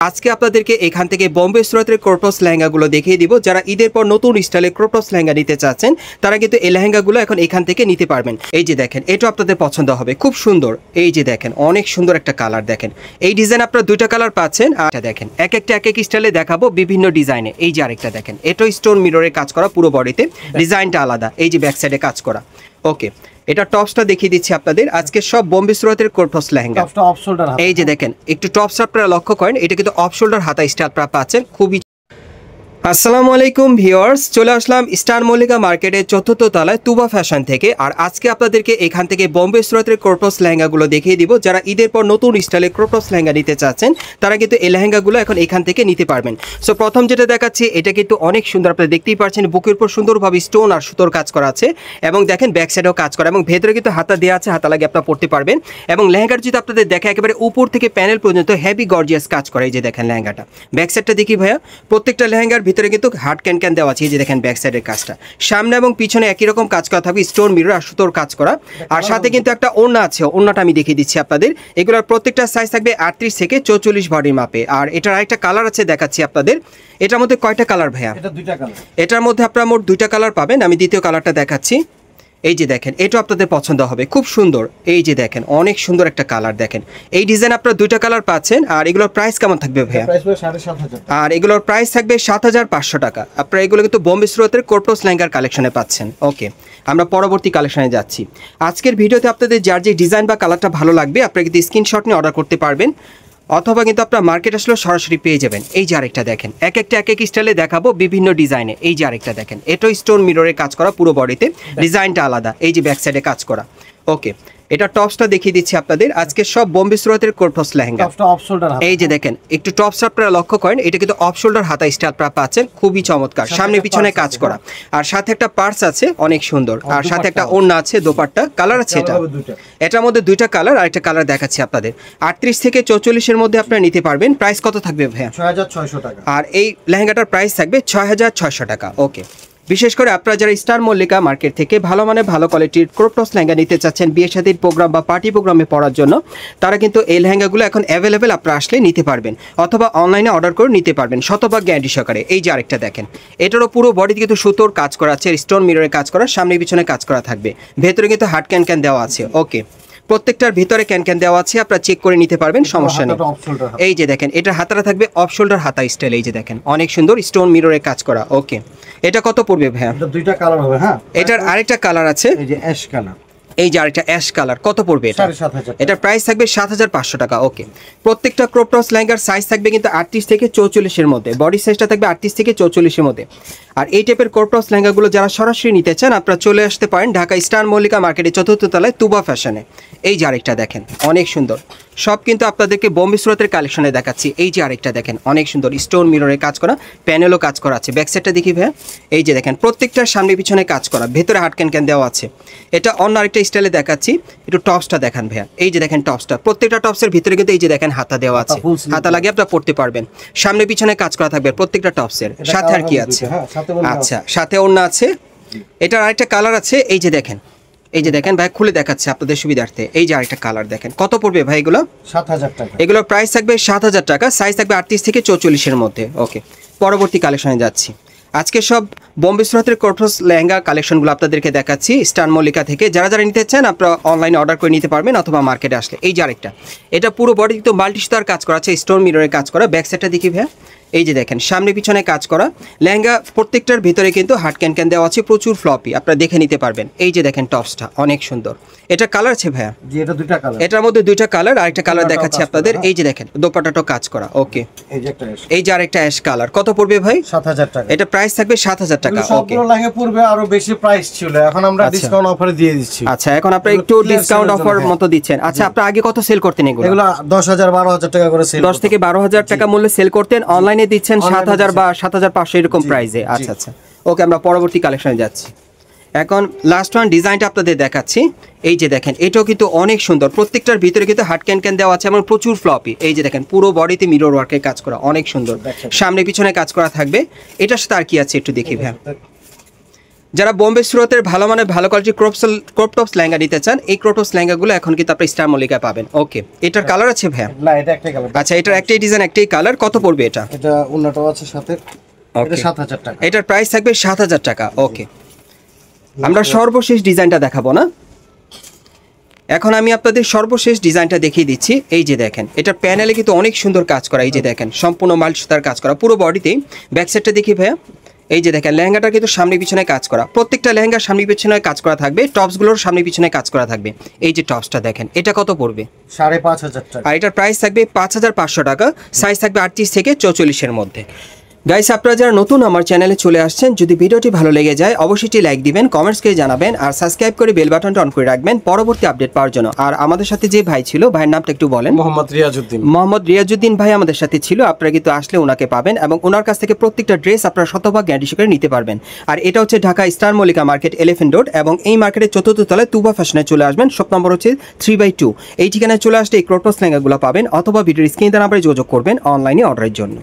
আজকে আপনাদেরকে এখান থেকে বোম্বে সুরাতের ক্রপটস লেহেঙ্গাগুলো দেখিয়ে দিব। যারা ঈদের পর নতুন স্টাইলে ক্রপটস লেহেঙ্গা নিতে চাচ্ছেন তারা কিন্তু এই লেহেঙ্গাগুলো এখন এখান থেকে নিতে পারবেন। এই যে দেখেন, এটা আপনাদের পছন্দ হবে, খুব সুন্দর। এই যে দেখেন, অনেক সুন্দর একটা কালার। দেখেন এই ডিজাইন আপনারা দুইটা কালার পাচ্ছেন। আর দেখেন এক একটা এক এক স্টাইলে দেখাবো, বিভিন্ন ডিজাইনে। এই যে আরেকটা দেখেন, এটাও স্টোন মিররে কাজ করা, পুরো বডিতে ডিজাইনটা আলাদা। এই যে ব্যাক সাইডে কাজ করা। ওকে, এটা টপসটা দেখিয়ে দিচ্ছি আপনাদের। আজকে সব বোম্বে সুরাতের ক্রপটস লেহেঙ্গা। এই যে দেখেন, একটু টপসটা আপনারা লক্ষ্য করেন, এটা কিন্তু অফ শোল্ডার হাতা স্টাইল আপনারা পাচ্ছেন। খুবই আসসালামু আলাইকুম ভিউয়ার্স, চলে আসলাম স্টার মল্লিকা মার্কেটের ৪র্থ তলায় তুবা ফ্যাশন থেকে। আর আজকে আপনাদেরকে এখান থেকে বোম্বে সুরাতের ক্রপটস লেহেঙ্গাগুলো দেখিয়ে দিব। যারা ঈদের পর নতুন স্টাইলে ক্রপটস লেহেঙ্গা নিতে চাচ্ছেন তারা কিন্তু এই লেহেঙ্গাগুলো এখন এখান থেকে নিতে পারবেন। সো প্রথম যেটা দেখাচ্ছি, এটা কিন্তু অনেক সুন্দর, আপনারা দেখতেই পাচ্ছেন বুকের উপর সুন্দরভাবে স্টোন আর সুতোর কাজ করা আছে, এবং দেখেন ব্যাক সাইডেও কাজ করা, এবং ভেতরে কিন্তু হাতা দেওয়া আছে, হাতা লাগিয়ে আপনারা পড়তে পারবেন। এবং লেহেঙ্গার যদি আপনাদের দেখা, একেবারে উপর থেকে প্যানেল পর্যন্ত হেভি গর্জিয়াস কাজ করা। এই যে দেখেন লেহেঙ্গাটা, ব্যাক সাইডটা দেখি ভাইয়া। প্রত্যেকটা লেহেঙ্গার ভিতরে কিন্তু হার্ড ক্যান দেওয়া আছে। এই যে দেখেন ব্যাক সাইডের কাজটা, সামনে এবং পিছনে একই রকম কাজ করা থাকবে, স্টোন মিরর আর সুতোর কাজ করা। আর সাথে কিন্তু একটা ওড়না আছে, ওড়নাটা আমি দেখিয়ে দিচ্ছি আপনাদের। এগুলোর প্রত্যেকটা সাইজ থাকবে 38 থেকে 44 বডির মাপে। আর এটার আরেকটা কালার আছে, দেখাচ্ছি আপনাদের। এটার মধ্যে কয়টা কালার ভাইয়া? এটা দুইটা কালার। এটার মধ্যে আপনারা মোট দুইটা কালার পাবেন। আমি দ্বিতীয় কালারটা দেখাচ্ছি। এই যে দেখেন, এটা আপনাদের পছন্দ হবে, খুব সুন্দর। এই যে দেখেন, অনেক সুন্দর একটা কালার। দেখেন এই ডিজাইন আপনারা দুইটা কালার পাচ্ছেন। আর এগুলোর প্রাইস কেমন থাকবে ভাইয়া? আর এগুলোর প্রাইস থাকবে ৭৫০০ টাকা। আপনারা এগুলো কিন্তু বোম্বে সুরাতের ক্রপটস লেহেঙ্গার কালেকশনে পাচ্ছেন। ওকে, আমরা পরবর্তী কালেকশনে যাচ্ছি। আজকের ভিডিওতে আপনাদের যার যে ডিজাইন বা কালারটা ভালো লাগবে আপনারা কিন্তু স্ক্রিনশট নিয়ে অর্ডার করতে পারবেন, অথবা কিন্তু আপনার মার্কেট আসলে সরাসরি পেয়ে যাবেন। এই যে আরেকটা দেখেন, এক একটা এক এক স্টাইলে দেখাবো, বিভিন্ন ডিজাইনে। এই যে আরেকটা দেখেন, এটাও স্টোন মিররে কাজ করা, পুরো বডিতে ডিজাইনটা আলাদা। এই যে ব্যাক সাইডে কাজ করা। ওকে, এটা টপসটা দেখিয়ে দিচ্ছি আপনাদের। আজকে সব বোম্বে সুরাতের ক্রপটস লেহেঙ্গা। এই যে দেখেন, একটু টপসটা আপনারা লক্ষ্য করেন, এটা কিন্তু অফ শোল্ডার হাতা স্টাইল আপনারা পাচ্ছেন, খুবই চমৎকার। সামনে পিছনে কাজ করা, আর সাথে একটা পার্স আছে, অনেক সুন্দর। আর সাথে একটা ওড়না আছে, দোপাট্টা কালার আছে। এটার মধ্যে দুইটা কালার, আর একটা কালার দেখাচ্ছি আপনাদের। 38 থেকে 44-এর মধ্যে আপনারা নিতে পারবেন। প্রাইস কত থাকবে ভাইয়া? ৬৬০০ টাকা। আর এই লেহেঙ্গাটার প্রাইস থাকবে ৬৬০০ টাকা। ওকে, বিশেষ করে আপনারা যারা স্টার মল্লিকা মার্কেট থেকে ভালো মানে ভালো কোয়ালিটির ক্রপটস লেহেঙ্গা নিতে চাচ্ছেন বিয়ে শাদীর প্রোগ্রাম বা পার্টি প্রোগ্রামে পরার জন্য, তারা কিন্তু এই লেহেঙ্গাগুলো এখন অ্যাভেলেবেল আপনারা আসলে নিতে পারবেন, অথবা অনলাইনে অর্ডার করে নিতে পারবেন শতভাগ গ্যারান্টি সহকারে। এই যে আরেকটা দেখেন, এটারও পুরো বডিতে কিন্তু সুতোর কাজ করা আছে, স্টোন মিররের কাজ করা, সামনে পিছনে কাজ করা থাকবে, ভেতরে কিন্তু হার্ড ক্যান দেওয়া আছে। ওকে, প্রত্যেকটার ভিতরে ক্যান দেওয়া আছে, আপনারা চেক করে নিতে পারবেন, সমস্যা নেই। এই যে দেখেন, এটার হাতাটা থাকবে অফ শোল্ডার হাতা স্টাইল। এই যে দেখেন, অনেক সুন্দর স্টোন মিররে কাজ করা। ওকে, এটা কত পড়বে ভাইয়া? এটা দুইটা কালার হবে। হ্যাঁ, এটার আরেকটা কালার আছে, এই যে অ্যাশ কালার। এই যে আরেকটা অ্যাশ কালার, কত পড়বে এটা? ৭৫০০। এটার প্রাইস থাকবে ৭৫০০ টাকা। ওকে, প্রত্যেকটা ক্রপটস লেহেঙ্গার সাইজ থাকবে কিন্তু 38 থেকে 44-এর মধ্যে, বডি সাইজটা থাকবে 38 থেকে 44-এর মধ্যে। আর এই টাইপের ক্রপটস লেহেঙ্গাগুলো যারা সরাসরি নিতে চান আপনারা চলে আসতে পারেন ঢাকা স্টার মল্লিকা মার্কেটের ৪র্থ তলায় তুবা ফ্যাশনে। এই যে আরেকটা দেখেন, অনেক সুন্দর। সব কিন্তু আপনাদেরকে বোম্বে সুরাতের কালেকশনে দেখাচ্ছি। এই যে আরেকটা দেখেন, অনেক সুন্দর, স্টোন মিররে কাজ করা, প্যানেলও কাজ করা আছে। ব্যাক সাইডটা দেখি ভাইয়া। এই যে দেখেন, প্রত্যেকটার সামনে পিছনে কাজ করা, ভেতরে হার্ড ক্যান দেওয়া আছে। এটা অন্য আরেকটা স্টাইলে দেখাচ্ছি, একটু টপসটা দেখান ভাইয়া। এই যে দেখেন টপসটা, প্রত্যেকটা টপসের ভিতরে কিন্তু এই যে দেখেন হাতা দেওয়া আছে, হাতা লাগিয়ে আপনারা পড়তে পারবেন। সামনে পিছনে কাজ করা থাকবে প্রত্যেকটা টপসের সাথে। আর কি আছে? আচ্ছা, সাথে ওড়না আছে। এটার আরেকটা কালার আছে। এই যে দেখেন, এই যে দেখেন ভাই, খুলে দেখাচ্ছে আপনাদের সুবিধার্থে। এই যে আরেকটা কালার দেখেন, কত পড়বে ভাই এগুলো? ৭০০০ টাকা। এগুলোর প্রাইস থাকবে ৭০০০ টাকা, সাইজ থাকবে 38 থেকে 44-এর মধ্যে। ওকে, পরবর্তী কালেকশনে যাচ্ছি। আজকে সব বোম্বে সুরাতের ক্রপটস লেহেঙ্গা কালেকশনগুলো আপনাদেরকে দেখাচ্ছি স্টার মল্লিকা থেকে। যারা যারা নিতে চান আপনারা অনলাইনে অর্ডার করে নিতে পারবেন, অথবা মার্কেটে আসলে। এই যে আরেকটা, এটা পুরো বডি কিন্তু মাল্টি সুতার কাজ করা আছে, স্টোন মিররের কাজ করা। ব্যাক সাইডটা দেখি ভাইয়া। এই যে দেখেন, সামনে পিছনে কাজ করা লেহেঙ্গা, প্রত্যেকটার ভিতরে কিন্তু হার্ড ক্যান দেওয়া আছে, প্রচুর ফ্লপি, আপনারা দেখে নিতে পারবেন। এই যে দেখেন টপসটা, অনেক সুন্দর। এটা কালার আছে ভাইয়া? জি, এটা দুইটা কালার। এটার মধ্যে দুইটা কালার, আরেকটা কালার দেখাচ্ছি আপনাদের। এই যে দেখেন, দোপাট্টাটাও কাজ করা। ওকে, এই যে আরেকটা অ্যাশ কালার, কত পড়বে ভাই? ৭০০০ টাকা। এটা প্রাইস থাকবে ৭০০০ টাকা। ওকে, লেহেঙ্গা পূর্বে আরো বেশি প্রাইস ছিল, এখন আমরা ডিসকাউন্ট অফারে দিয়ে দিচ্ছি। আচ্ছা, এখন আপনারা একটু ডিসকাউন্ট অফার মতো দিচ্ছেন। আচ্ছা, আপনারা আগে কত সেল করতেন এগুলো? ১০,০০০ ১২,০০০ টাকা করে সেল, ১০ থেকে ১২,০০০ টাকা মূল্যে সেল করতেন, অনলাইনে দিচ্ছেন ৭০০০ বা ৭৫০০ এরকম প্রাইসে। আচ্ছা আচ্ছা, ওকে, আমরা পরবর্তী কালেকশনে যাচ্ছি। এখন লাস্ট ওয়ান ডিজাইনটা আপনাদের দেখাচ্ছি। এই যে দেখেন, এটাও কিন্তু অনেক সুন্দর, প্রত্যেকটার ভিতরে কিন্তু হার্ড ক্যান দেওয়া আছে এবং প্রচুর ফ্লপি। এই যে দেখেন, পুরো বডিতে মিরর ওয়ার্কের কাজ করা, অনেক সুন্দর, সামনে পিছনে কাজ করা থাকবে। এটার সাথে আর কি আছে একটু দেখি ভাই। যারা বোম্বে সুরতের ভালো মানের ভালো কোয়ালিটির ক্রপ টপস লেহেঙ্গা নিতে চান, এই ক্রপ টপস লেহেঙ্গাগুলো এখন কিন্তু আপনি স্টার মল্লিকায় পাবেন। ওকে, এটার কালার আছে ভাইয়া? না, এটা একটাই কালার। আচ্ছা, এটার একটাই ডিজাইন, একটাই কালার। কত পড়বে এটা? এটা উন্নতও আছে সাথে। এটা 7000 টাকা। এটার প্রাইস থাকবে 7000 টাকা। ওকে, আমরা সর্বশেষ ডিজাইনটা দেখাবো না, এখন আমি আপনাদের সর্বশেষ ডিজাইনটা দেখিয়ে দিচ্ছি। এই যে দেখেন, এটার প্যানেলে কিন্তু অনেক সুন্দর কাজ করা। এই যে দেখেন, সম্পূর্ণ মাল সুতার কাজ করা পুরো বডিতে। ব্যাক সাইডটা দেখি ভাইয়া। এই যে দেখেন, লেহেঙ্গাটা কিন্তু সামনে পিছনে কাজ করা, প্রত্যেকটা লেহেঙ্গার সামনে পিছনে কাজ করা থাকবে, টপসগুলোর সামনে পিছনে কাজ করা থাকবে। এই যে টপসটা দেখেন, এটা কত পড়বে? 5500 টাকা। আর এটার প্রাইস থাকবে 5500 টাকা। সাইজ থাকবে 38 থেকে 44-এর মধ্যে। গাইস, আপনারা যারা নতুন আমার চ্যানেলে চলে আসছেন, যদি ভিডিওটি ভালো লেগে যায় অবশ্যই লাইক দিবেন, কমেন্টস করে জানাবেন, আর সাবস্ক্রাইব করে বেল বাটনটা অন করে রাখবেন পরবর্তী আপডেট পাওয়ার জন্য। আর আমাদের সাথে যে ভাই ছিল, ভাইয়ের নামটা একটু বলেন। মোহাম্মদ রিয়াজউদ্দিন। মোহাম্মদ রিয়াজউদ্দিন ভাই আমাদের সাথে ছিল। আপনারা কিন্তু আসলে ওনাকে পাবেন এবং ওনার কাছ থেকে প্রত্যেকটা ড্রেস আপনারা শতভাগ গ্যারান্টি সহকারে নিতে পারবেন। আর এটা হচ্ছে Dhaka star Mallika market, elephant road, এবং এই মার্কেটের 4র্থ তলায় তুবা ফ্যাশনে চলে আসবেন। শপ নম্বর হচ্ছে 3/2। এই ঠিকানায় চলে আসলে এই ক্রপ টপস লেহেঙ্গাগুলো পাবেন, অথবা ভিডিওর স্ক্রিনে নাম্বারে যোগাযোগ করবেন অনলাইনে অর্ডারের জন্য।